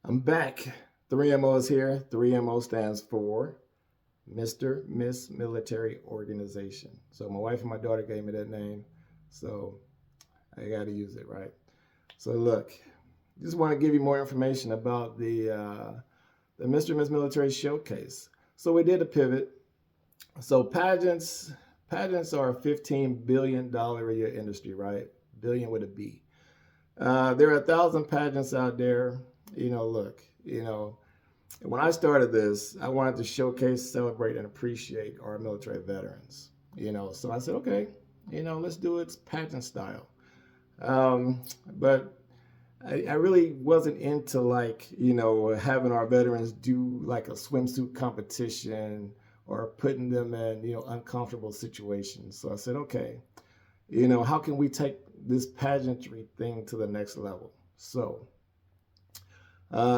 I'm back. 3MO is here. 3MO stands for Mr. Miss Military Organization. So my wife and my daughter gave me that name. So I got to use it, right? So look, just want to give you more information about the Mr. Miss Military Showcase. So we did a pivot. So pageants are a $15 billion a year industry, right? Billion with a B. There are 1,000 pageants out there. Look, when I started this, I wanted to showcase, celebrate, and appreciate our military veterans. So I said, okay, let's do it pageant style. But I really wasn't into having our veterans do like a swimsuit competition or putting them in, uncomfortable situations. So I said, okay, how can we take this pageantry thing to the next level? So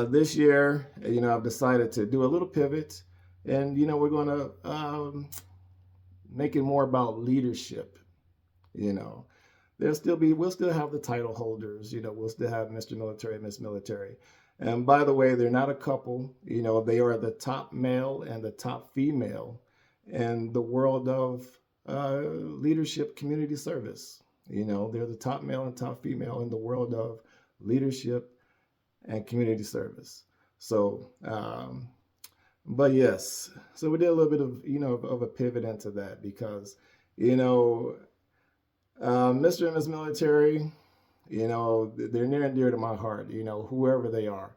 this year, I've decided to do a little pivot, and we're going to make it more about leadership. You know, we'll still have the title holders. We'll still have Mr. Military, Miss Military. And by the way, they're not a couple. They are the top male and the top female in the world of leadership community service. They're the top male and top female in the world of leadership and community service. So, but yes, so we did a little bit of a pivot into that because, Mr. and Miss Military, they're near and dear to my heart, whoever they are.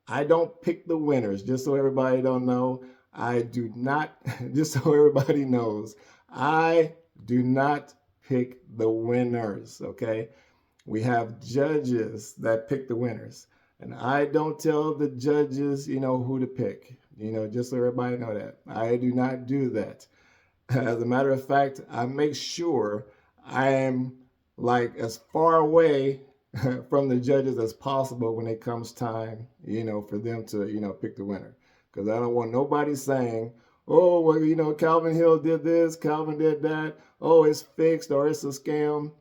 I don't pick the winners, just so everybody don't know. I do not, just so everybody knows, I do not pick the winners, okay? We have judges that pick the winners. And I don't tell the judges, who to pick, just so everybody know that. I do not do that. As a matter of fact, I make sure I am like as far away from the judges as possible when it comes time, for them to, pick the winner. Because I don't want nobody saying, oh, well, Calvin Hill did this, Calvin did that, oh, it's fixed or it's a scam.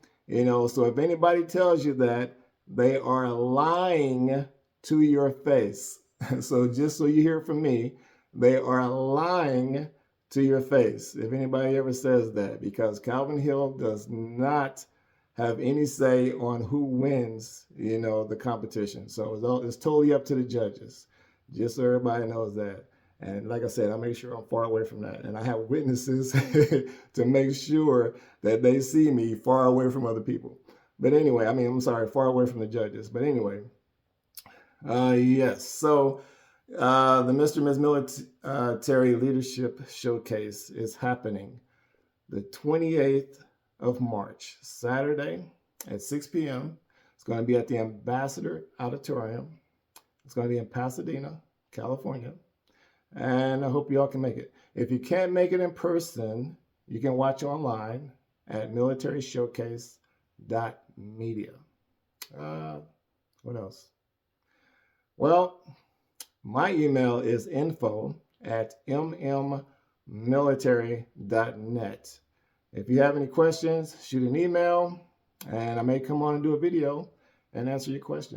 So if anybody tells you that, they are lying to your face. So just so you hear from me, they are lying to your face if anybody ever says that, because Calvin Hill does not have any say on who wins, the competition. So it's totally up to the judges, just so everybody knows that. And like I said, I make sure I'm far away from that. And I have witnesses to make sure that they see me far away from other people. But anyway, I'm sorry, far away from the judges. But anyway, yes. So the Mr. Ms. Military Leadership Showcase is happening the 28th of March, Saturday at 6 p.m. It's going to be at the Ambassador Auditorium. It's going to be in Pasadena, California. And I hope you all can make it. If you can't make it in person, you can watch online at militaryshowcase.media. What else? Well, my email is info@mmmilitary.net. If you have any questions, shoot an email, and I may come on and do a video and answer your questions.